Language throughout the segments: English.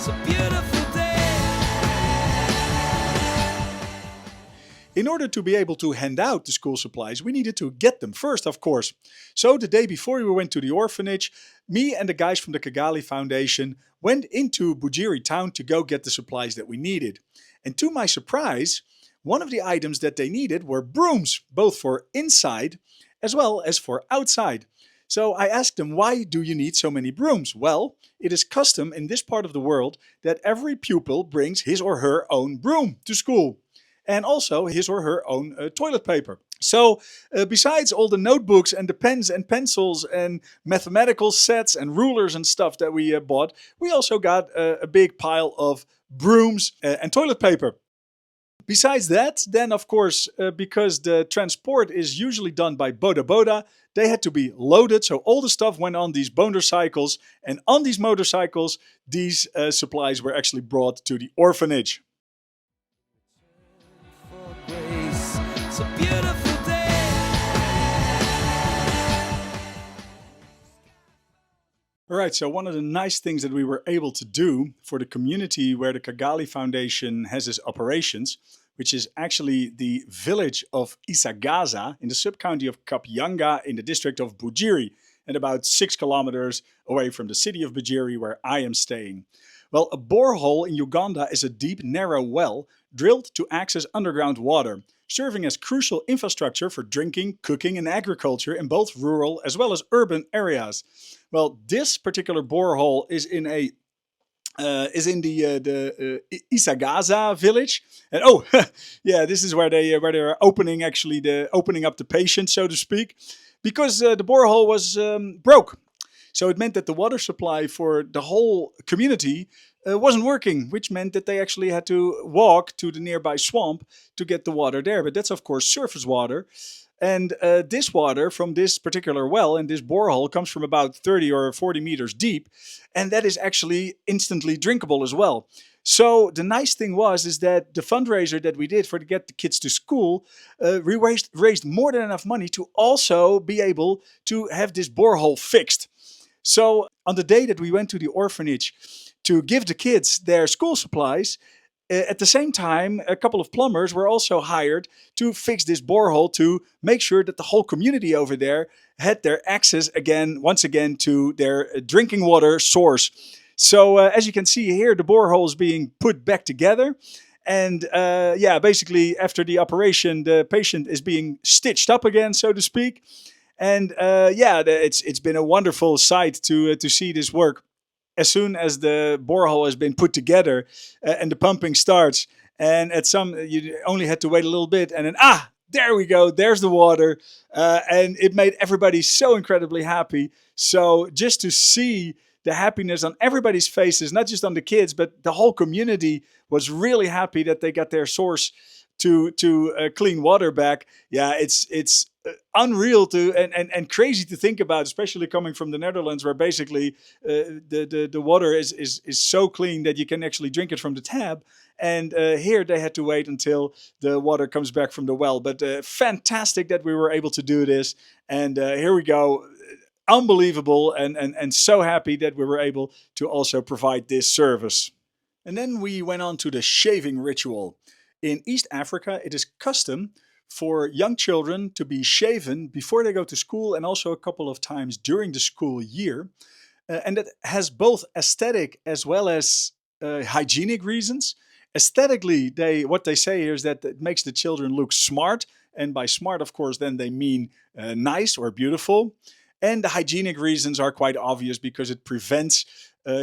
a beautiful day. In order to be able to hand out the school supplies, we needed to get them first, of course. So the day before we went to the orphanage, me and the guys from the Kigali Foundation went into Bujiri town to go get the supplies that we needed. And to my surprise, one of the items that they needed were brooms, both for inside as well as for outside. So I asked them, why do you need so many brooms? Well, it is custom in this part of the world that every pupil brings his or her own broom to school. And also his or her own toilet paper. So besides all the notebooks and the pens and pencils and mathematical sets and rulers and stuff that we bought, we also got a big pile of brooms and toilet paper. Besides that, then of course, because the transport is usually done by Boda Boda, they had to be loaded. So all the stuff went on these motorcycles, and on these motorcycles, these supplies were actually brought to the orphanage. It's a beautiful day. Alright, so one of the nice things that we were able to do for the community where the Kigali Foundation has its operations, which is actually the village of Isagaza in the sub-county of Kapyanga in the district of Bujiri, and about 6 kilometers away from the city of Bujiri where I am staying. Well, a borehole in Uganda is a deep, narrow well drilled to access underground water, serving as crucial infrastructure for drinking, cooking and agriculture in both rural as well as urban areas. Well, this particular borehole is in the Isagaza village, and oh, yeah, this is where they are opening opening up the patient, so to speak, because the borehole was broke. So it meant that the water supply for the whole community wasn't working, which meant that they actually had to walk to the nearby swamp to get the water there. But that's of course surface water. And this water from this particular well and this borehole comes from about 30 or 40 meters deep. And that is actually instantly drinkable as well. So the nice thing is that the fundraiser that we did for to get the kids to school, we raised more than enough money to also be able to have this borehole fixed. So on the day that we went to the orphanage to give the kids their school supplies, at the same time, a couple of plumbers were also hired to fix this borehole to make sure that the whole community over there had their access once again to their drinking water source. So as you can see here, the borehole is being put back together. And yeah, basically after the operation, the patient is being stitched up again, so to speak. And yeah, it's been a wonderful sight to see this work. As soon as the borehole has been put together and the pumping starts, and you only had to wait a little bit, and then there we go, there's the water, and it made everybody so incredibly happy. So just to see the happiness on everybody's faces, not just on the kids, but the whole community was really happy that they got their source to clean water back. Yeah, it's unreal and crazy to think about, especially coming from the Netherlands, where basically the water is so clean that you can actually drink it from the tap. And here they had to wait until the water comes back from the well. But fantastic that we were able to do this. And here we go. Unbelievable and so happy that we were able to also provide this service. And then we went on to the shaving ritual. In East Africa, it is custom for young children to be shaven before they go to school and also a couple of times during the school year. And that has both aesthetic as well as hygienic reasons. Aesthetically, what they say here is that it makes the children look smart. And by smart, of course, then they mean nice or beautiful. And the hygienic reasons are quite obvious because it prevents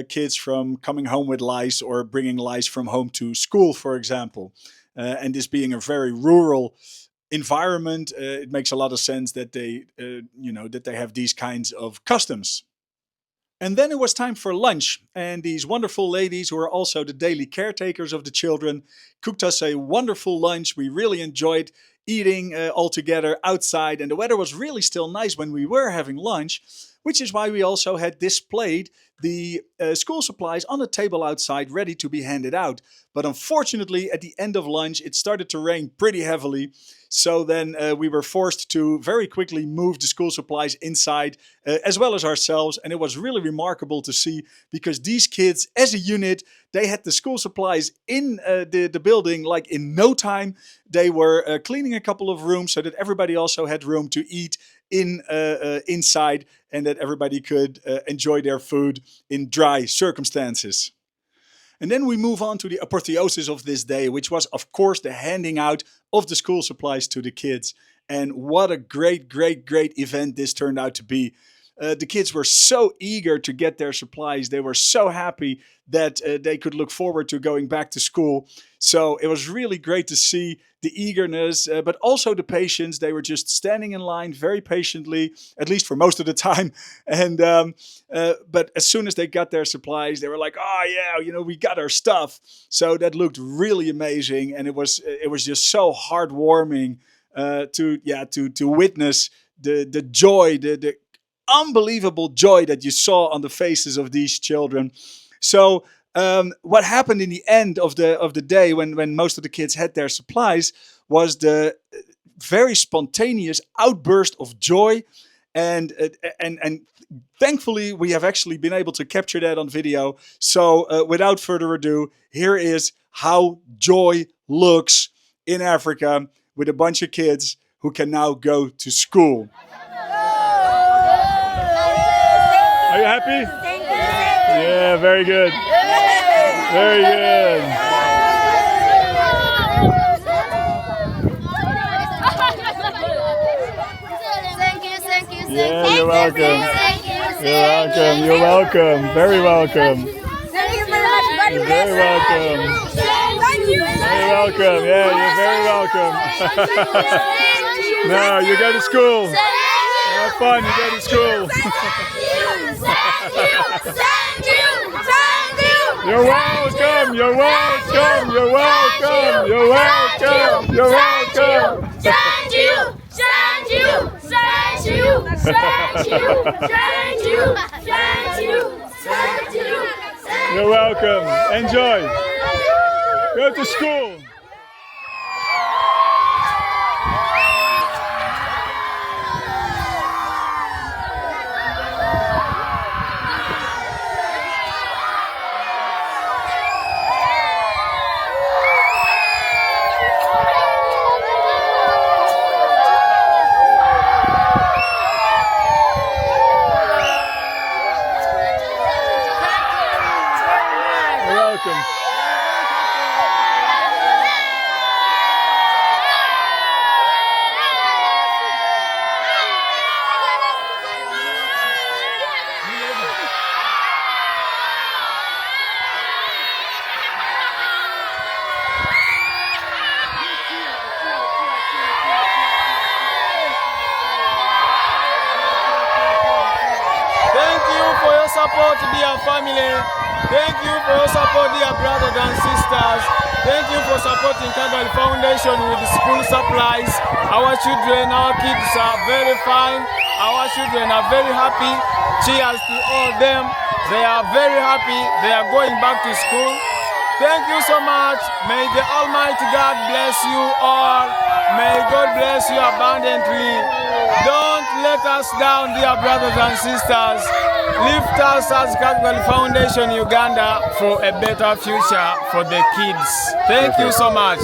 kids from coming home with lice or bringing lice from home to school, for example. And this being a very rural environment, it makes a lot of sense that they have these kinds of customs. And then it was time for lunch, and these wonderful ladies, who are also the daily caretakers of the children, cooked us a wonderful lunch. We really enjoyed eating all together outside, and the weather was really still nice when we were having lunch. which is why we also had displayed the school supplies on a table outside ready to be handed out. But unfortunately, at the end of lunch, it started to rain pretty heavily. So then we were forced to very quickly move the school supplies inside, as well as ourselves. And it was really remarkable to see, because these kids, as a unit, they had the school supplies in the building like in no time. They were cleaning a couple of rooms so that everybody also had room to eat inside, and that everybody could enjoy their food in dry circumstances. And then we move on to the apotheosis of this day, which was, of course, the handing out of the school supplies to the kids. And what a great, great, great event this turned out to be. The kids were so eager to get their supplies. They were so happy that they could look forward to going back to school. So it was really great to see the eagerness, but also the patience. They were just standing in line very patiently, at least for most of the time. And but as soon as they got their supplies, they were like, "Oh yeah, we got our stuff." So that looked really amazing, and it was just so heartwarming to witness the joy, the unbelievable joy that you saw on the faces of these children. So what happened in the end of the day, when most of the kids had their supplies, was the very spontaneous outburst of joy, and thankfully we have actually been able to capture that on video. So without further ado, here is how joy looks in Africa with a bunch of kids who can now go to school. Are you happy? Yeah, very good. Very good. Thank you. Yeah, you're welcome. You're welcome. You're welcome. Very welcome. Thank you very much. You're very welcome. Thank you. Very welcome. Yeah, you're very welcome. Now you go to school. Have fun. You go to school. You're welcome. You're welcome. You're welcome. You're welcome. You're welcome. Thank you. You're welcome. Enjoy. Go to school. Welcome. Thank you for your support, dear family. Thank you for your support, dear brothers and sisters. Thank you for supporting Calvary Foundation with school supplies. Our children, our kids are very fine. Our children are very happy. Cheers to all of them. They are very happy. They are going back to school. Thank you so much. May the Almighty God bless you all. May God bless you abundantly. Don't let us down, dear brothers and sisters. Lift us as Calvary Foundation Uganda for a better future for the kids. Thank you so much.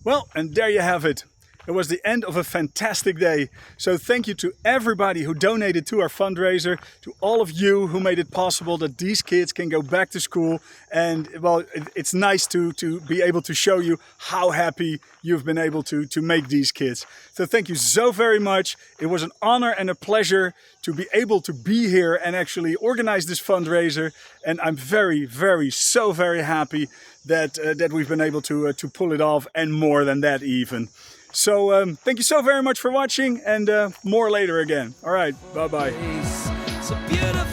Well, and there you have it. It was the end of a fantastic day. So thank you to everybody who donated to our fundraiser, to all of you who made it possible that these kids can go back to school. And well, it's nice to be able to show you how happy you've been able to make these kids. So thank you so very much. It was an honor and a pleasure to be able to be here and actually organize this fundraiser. And I'm so very happy that we've been able to pull it off, and more than that even. So thank you so very much for watching, and more later again. All right, bye-bye. It's a beautiful